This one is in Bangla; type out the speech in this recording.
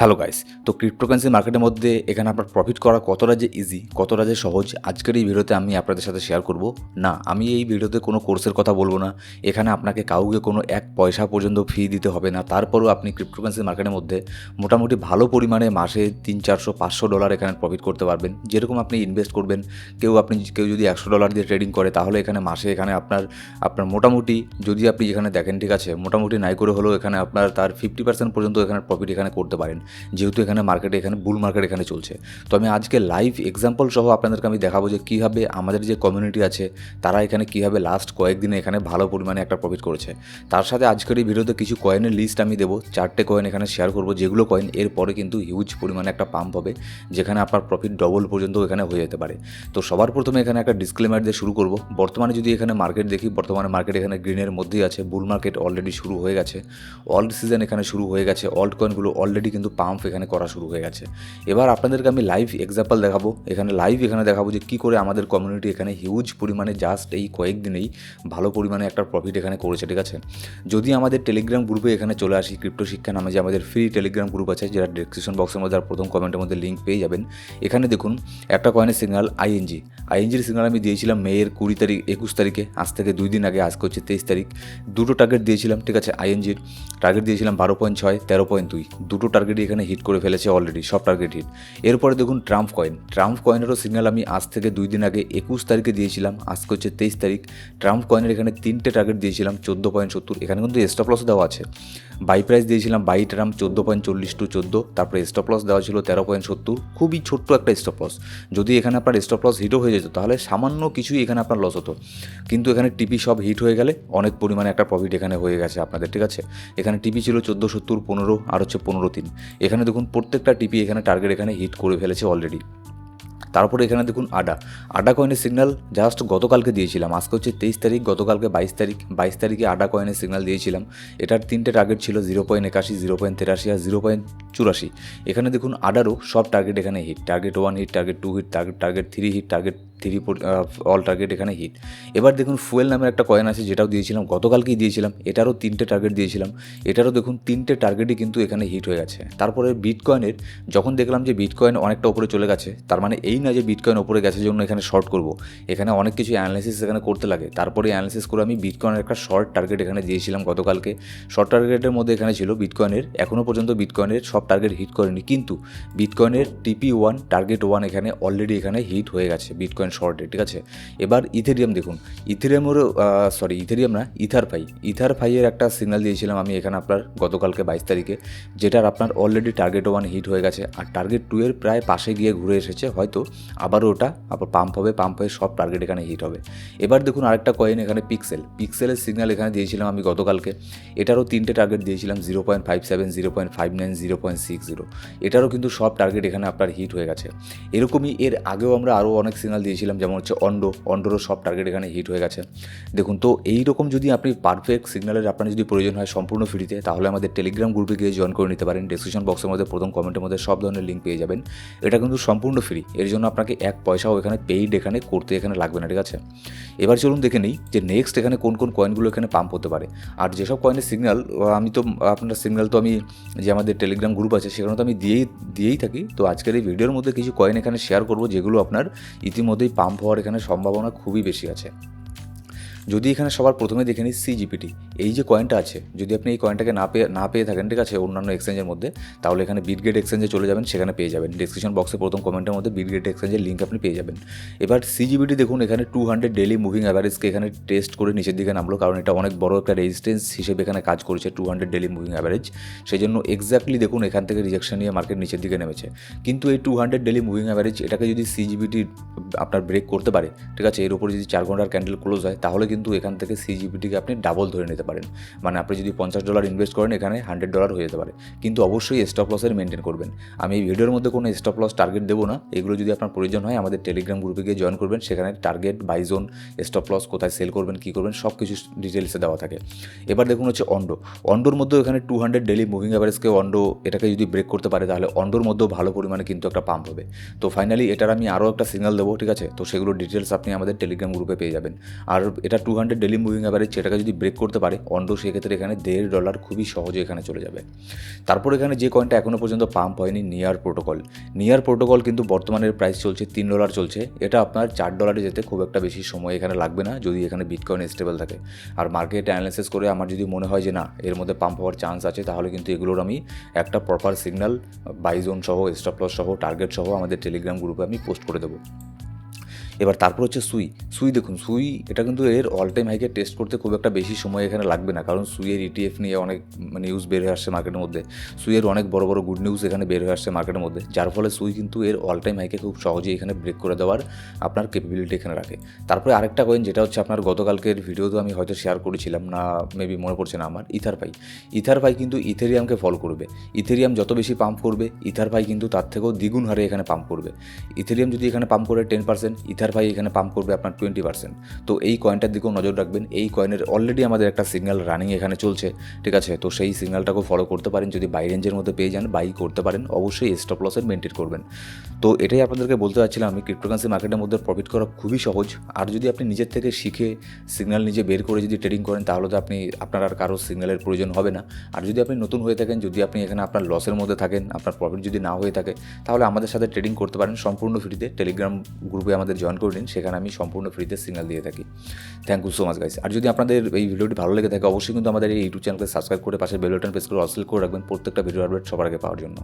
হ্যালো গাইস, তো ক্রিপ্টোকারেন্সি মার্কেটের মধ্যে এখানে আপনার প্রফিট করা কতটা যে ইজি, কতটা যে সহজ, আজকের এই ভিডিওতে আমি আপনাদের সাথে শেয়ার করব। না, আমি এই ভিডিওতে কোনো কোর্সের কথা বলবো না। এখানে আপনাকে কাউকে কোনো এক পয়সা পর্যন্ত ফি দিতে হবে না। তারপরও আপনি ক্রিপ্টোকারেন্সি মার্কেটের মধ্যে মোটামুটি ভালো পরিমাণে মাসে $300-400 এখানে প্রফিট করতে পারবেন। যেরকম আপনি ইনভেস্ট করবেন, কেউ যদি $100 দিয়ে ট্রেডিং করে, তাহলে এখানে মাসে এখানে আপনার মোটামুটি, যদি আপনি এখানে দেখেন, ঠিক আছে, মোটামুটি নাই করে হলেও এখানে আপনার তার 50% পর্যন্ত এখানে প্রফিট এখানে করতে পারেন, যেহেতু এখানে বুল মার্কেট এখানে চলছে। তো আমি আজকে লাইভ এক্সাম্পল সহ আপনাদেরকে আমি দেখাবো যে কীভাবে আমাদের যে কমিউনিটি আছে তারা এখানে কীভাবে লাস্ট কয়েকদিনে এখানে ভালো পরিমাণে একটা প্রফিট করেছে। তার সাথে আজকের এই ভিডিওতে কিছু কয়েনের লিস্ট আমি দেবো, 4টে কয়েন এখানে শেয়ার করবো, যেগুলো কয়েন এরপরে কিন্তু হিউজ পরিমাণে একটা পাম্প হবে, যেখানে আপনার প্রফিট ডবল পর্যন্ত এখানে হয়ে যেতে পারে। তো সবার প্রথমে এখানে একটা ডিসক্লেমার দিয়ে শুরু করব। বর্তমানে যদি এখানে মার্কেট দেখি, বর্তমানে মার্কেট এখানে গ্রিনের মধ্যেই আছে, বুল মার্কেট অলরেডি শুরু হয়ে গেছে, অল্ট সিজন এখানে শুরু হয়ে গেছে, অল্ট কয়েনগুলো অলরেডি কিন্তু পাম্প এখানে করা শুরু হয়ে গেছে। এবার আপনাদেরকে আমি লাইভ এক্সাম্পল দেখাবো, এখানে দেখাবো যে কী করে আমাদের কমিউনিটি এখানে হিউজ পরিমাণে জাস্ট এই কয়েকদিনেই ভালো পরিমাণে একটা প্রফিট এখানে করেছে, ঠিক আছে। যদি আমাদের টেলিগ্রাম গ্রুপে এখানে চলে আসি, ক্রিপ্টো শিক্ষা নামে যে আমাদের ফ্রি টেলিগ্রাম গ্রুপ আছে, যেটা ডেসক্রিপশন বক্সের মধ্যে আর প্রথম কমেন্টের মধ্যে লিঙ্ক পেয়ে যাবেন। এখানে দেখুন একটা কয়েনের সিগন্যাল আইএনজির সিগন্যাল আমি দিয়েছিলাম মেয়ের 21 তারিখে, আজ থেকে 2 দিন আগে, আজকে হচ্ছে 23 তারিখ। দুটো টার্গেট দিয়েছিলাম, ঠিক আছে। আইএনজির টার্গেট দিয়েছিলাম 12.6, 13.2, দুটো টার্গেটই এখানে হিট করে ফেলেছে অলরেডি, সব টার্গেট হিট। এরপরে দেখুন ট্রাম্প কয়েনেরও সিগন্যাল আমি আজ থেকে 2 দিন আগে 21 তারিখে দিয়েছিলাম, আজকে হচ্ছে 23 তারিখ। ট্রাম্প কয়েনের এখানে 3টে টার্গেট দিয়েছিলাম 14.70, এখানে কিন্তু স্টপ লস দেওয়া আছে। বাই প্রাইস দিয়েছিলাম বাই ট্রাম্প 14.40 to 14, তারপরে স্টপ লস দেওয়া ছিল 13.70, খুবই ছোট্ট একটা স্টপ লস। যদি এখানে আপনার স্টপ লস হিটও হয়ে যেত, তাহলে সামান্য কিছুই এখানে আপনার লস হতো, কিন্তু এখানে টিপি সব হিট হয়ে গেলে অনেক পরিমাণে একটা প্রফিট এখানে হয়ে গেছে আপনাদের, ঠিক আছে। এখানে টিপি ছিল 1470, 15 আর হচ্ছে 15.3। এখানে দেখুন প্রত্যেকটা টিপি এখানে টার্গেট এখানে হিট করে ফেলেছে অলরেডি। তারপরে এখানে দেখুন আডা কয়েনের সিগন্যাল জাস্ট গতকালকে দিয়েছিলাম, আজকে হচ্ছে 23 তারিখ, গতকালকে 22 তারিখে আডা কয়েনের সিগন্যাল দিয়েছিলাম। এটার 3টে টার্গেট ছিল 0.81, 0.83 আর 0.84। এখানে দেখুন আডারও সব টার্গেট এখানে hit, target 1 hit, target 2 hit, target 3 hit, target 3 all target এখানে হিট। এবার দেখুন ফুয়েল নামের একটা কয়েন আছে, যেটাও দিয়েছিলাম, গতকালকেই দিয়েছিলাম, এটারও 3টে টার্গেট দিয়েছিলাম, এটারও দেখুন 3টে টার্গেটই কিন্তু এখানে হিট হয়ে গেছে। তারপরে বিটকয়েনের যখন দেখলাম যে বিটকয়েন অনেকটা উপরে চলে গেছে, তার মানে এই না যে বিটকয়েন উপরে গেছে জন্য এখানে শর্ট করব, এখানে অনেক কিছু অ্যানালিসিস এখানে করতে লাগে। তারপরে অ্যানালিসিস করে আমি বিটকয়েনের একটা শর্ট টার্গেট এখানে দিয়েছিলাম গতকালকে। শর্ট টার্গেটের মধ্যে এখানে ছিল বিটকয়েনের, এখনও পর্যন্ত বিটকয়েনের সব টার্গেট হিট করেনি, কিন্তু বিটকয়েনের TP1 টার্গেট 1 এখানে অলরেডি এখানে হিট হয়ে গেছে বিটকয়েন শর্টে, ঠিক আছে। এবার ইথেরিয়াম দেখুন, ইথারফাইয়ের একটা সিগন্যাল দিয়েছিলাম আমি এখানে আপনার গতকালকে 22 তারিখে, যেটার আপনার অলরেডি টার্গেট 1 হিট হয়ে গেছে, আর টার্গেট 2 এর প্রায় পাশে গিয়ে ঘুরে এসেছে, হয়তো আবারও ওটা আবার পাম্প হয়ে সব টার্গেট এখানে হিট হবে। এবার দেখুন আরেকটা কয়েন এখানে পিক্সেলের সিগন্যাল এখানে দিয়েছিলাম আমি গতকালকে, এটারও 3টে টার্গেট দিয়েছিলাম 0.57, 0.59, 0.60, এটারও কিন্তু সব টার্গেট এখানে আপনার হিট হয়ে গেছে। এরকমই এর আগেও আমরা আরও অনেক সিগন্যাল দিয়েছিলাম, যেমন হচ্ছে অন্ডোরও সব টার্গেট এখানে হিট হয়ে গেছে। দেখুন, তো এইরকম যদি আপনি পারফেক্ট সিগন্যালের আপনার যদি প্রয়োজন হয় সম্পূর্ণ ফ্রিতে, তাহলে আমাদের টেলিগ্রাম গ্রুপে গিয়ে জয়েন করে নিতে পারেন। ডেসক্রিপশন বক্সের মধ্যে প্রথম কমেন্টের মধ্যে সব ধরনের লিঙ্ক পেয়ে যাবেন। এটা কিন্তু সম্পূর্ণ ফ্রি, এর জন্য আপনাকে এক পয়সাও এখানে পেইড এখানে করতে এখানে লাগবে না, ঠিক আছে। এবার চলুন দেখে নিই যে নেক্সট এখানে কোন কোন কয়েনগুলো এখানে পাম্প হতে পারে। আর যেসব কয়েনের সিগন্যাল আমি যে আমাদের টেলিগ্রাম গ্রুপ আছে সেখানে তো আমি দিয়েই থাকি। তো আজকের এই ভিডিওর মধ্যে কিছু কয়েন এখানে শেয়ার করব, যেগুলো আপনার ইতিমধ্যেই পাম্প হওয়ার এখানে সম্ভাবনা খুবই বেশি আছে। যদি এখানে সবার প্রথমে দেখে নিই CGPT, এই যে কয়েনটা আছে, যদি আপনি এই কয়েনটাকে না পেয়ে থাকেন, ঠিক আছে, অন্যান্য এক্সচেঞ্জের মধ্যে, তাহলে এখানে বিটগেট এক্সচেঞ্জে চলে যাবেন, সেখানে পেয়ে যাবেন। ডেসক্রিপশন বক্সে প্রথম কমেন্টের মধ্যে বিটগেট এক্সচেঞ্জের লিঙ্ক আপনি পেয়ে যাবেন। এবার CGPT দেখুন, এখানে 200 ডেলি মুভিং অ্যাভারেজকে এখানে টেস্ট করে নিচের দিকে নামলো, কারণ এটা অনেক বড় একটা রেজিস্ট্যান্স হিসেবে এখানে কাজ করেছে 200 ডেলি মুভিং অ্যাভারেজ, সেই জন্য এক্স্যাক্টলি দেখুন এখান থেকে রিজেকশন নিয়ে মার্কেট নিচের দিকে নেমেছে। কিন্তু এই 200 ডেলি মুভিং অ্যাভারেজ এটাকে যদি CGPT আপনার ব্রেক করতে পারে, ঠিক আছে, এর উপরে যদি 4 ঘন্টার ক্যান্ডেল ক্লোজ হয়, তাহলে কিন্তু এখান থেকে CGPTকে আপনি ডাবল ধরে নিতে পারেন। মানে আপনি যদি $50 ইনভেস্ট করেন, এখানে $100 হয়ে যেতে পারে, কিন্তু অবশ্যই স্টপ লসের মেনটেন করবেন। আমি এই ভিডিওর মধ্যে কোনো স্টপ লস টার্গেট দেবো না, এগুলো যদি আপনার প্রয়োজন হয় আমাদের টেলিগ্রাম গ্রুপে গিয়ে জয়েন করবেন, সেখানে target, buy zone, stop loss, কোথায় সেল করবেন, কী করবেন, সব কিছু ডিটেলসে দেওয়া থাকে। এবার দেখুন হচ্ছে অন্ডোর মধ্যেও এখানে 200 ডেলি মুভিং অ্যাভারেজকে এটাকে যদি ব্রেক করতে পারে, তাহলে অন্ডোর মধ্যেও ভালো পরিমাণে কিন্তু একটা পাম্প হবে। তো ফাইনালি এটার আমি আরও একটা সিগন্যাল দেবো, ঠিক আছে, তো সেগুলো ডিটেলস আপনি আমাদের টেলিগ্রাম গ্রুপে পেয়ে যাবেন। আর এটার 200 ডেলি মুভিং অ্যাভারেজ সেটাকে যদি ব্রেক করতে পারে অন্ডো, সেক্ষেত্রে এখানে $1.5 খুবই সহজে এখানে চলে যাবে। তারপর এখানে যে কয়েনটা এখনও পর্যন্ত পাম্প হয়নি, নিয়ার প্রোটোকল কিন্তু বর্তমানের প্রাইস চলছে $3 চলছে। এটা আপনার $4 যেতে খুব একটা বেশি সময় এখানে লাগবে না যদি এখানে বিটকয়েন স্টেবল থাকে। আর মার্কেট অ্যানালাইসিস করে আমার যদি মনে হয় যে না এর মধ্যে পাম্প হওয়ার চান্স আছে, তাহলে কিন্তু এগুলোর আমি একটা প্রপার সিগন্যাল বাই জোন সহ, স্টপ লস সহ, টার্গেট সহ আমাদের টেলিগ্রাম গ্রুপে আমি পোস্ট করে দেবো। এবার তারপর হচ্ছে সুই দেখুন, এটা কিন্তু এর অল টাইম হাইকে টেস্ট করতে খুব একটা বেশি সময় এখানে লাগবে না, কারণ সুইয়ের ETF নিয়ে অনেক নিউজ বের হয়ে আসছে মার্কেটের মধ্যে। সুইয়ের অনেক বড় বড় গুড নিউজ এখানে বের হয়ে আসছে মার্কেটের মধ্যে, যার ফলে সুই কিন্তু এর অল টাইম হাইকে খুব সহজেই এখানে ব্রেক করে দেওয়ার আপনার ক্যাপাবিলিটি এখানে রাখে। তারপরে আরেকটা কয়েন যেটা হচ্ছে আপনার গতকালকের ভিডিওতে আমি হয়তো শেয়ার করেছিলাম না, মেবি মনে পড়ছে না আমার, ইথারপাই কিন্তু ইথেরিয়ামকে ফলো করবে। ইথেরিয়াম যত বেশি পাম্প করবে ইথারপাই কিন্তু তার থেকেও দ্বিগুণ হারে এখানে পাম্প করবে। ইথেরিয়াম যদি এখানে পাম্প করে 10%, ইথারপাই এখানে পাম্প করবে আপনার 20%। তো এই কয়েনটার দিকেও নজর রাখবেন। এই কয়েনের অলরেডি আমাদের একটা সিগন্যাল রানিং এখানে চলছে, ঠিক আছে? তো সেই সিগন্যালটাকেও ফলো করতে পারেন, যদি বাই রেঞ্জের মধ্যে পেয়ে যান বাই করতে পারেন, অবশ্যই স্টপ লসের মেনটেন করবেন। তো এটাই আপনাদেরকে বলতে চাচ্ছিলাম, আমি ক্রিপ্টোকারেন্সি মার্কেটের মধ্যে প্রফিট করা খুবই সহজ। আর যদি আপনি নিজের থেকে শিখে সিগন্যাল নিজে বের করে যদি ট্রেডিং করেন, তাহলে তো আপনার আর কারো সিগন্যালের প্রয়োজন হবে না। আর যদি আপনি নতুন হয়ে থাকেন, যদি আপনি এখানে আপনার লসের মধ্যে থাকেন, আপনার প্রফিট যদি না হয়ে থাকে, তাহলে আমাদের সাথে ট্রেডিং করতে পারেন সম্পূর্ণ ফ্রিতে। টেলিগ্রাম গ্রুপে আমাদের জয়েন করে নিন, সেখানে আমি সম্পূর্ণ ফ্রিতে সিগন্যাল দিয়ে থাকি। Thank you so much guys. আর যদি আপনাদের এই ভিডিওটি ভালো লেগে থাকে, অবশ্যই কিন্তু আমাদের এই ইউটিউব চ্যানেলকে সাবস্ক্রাইব করে পাশে বেল বাটন প্রেস করে অল সিলেক্ট করে রাখবেন প্রত্যেকটা ভিডিও আপডেট সবার আগে পাওয়ার জন্য।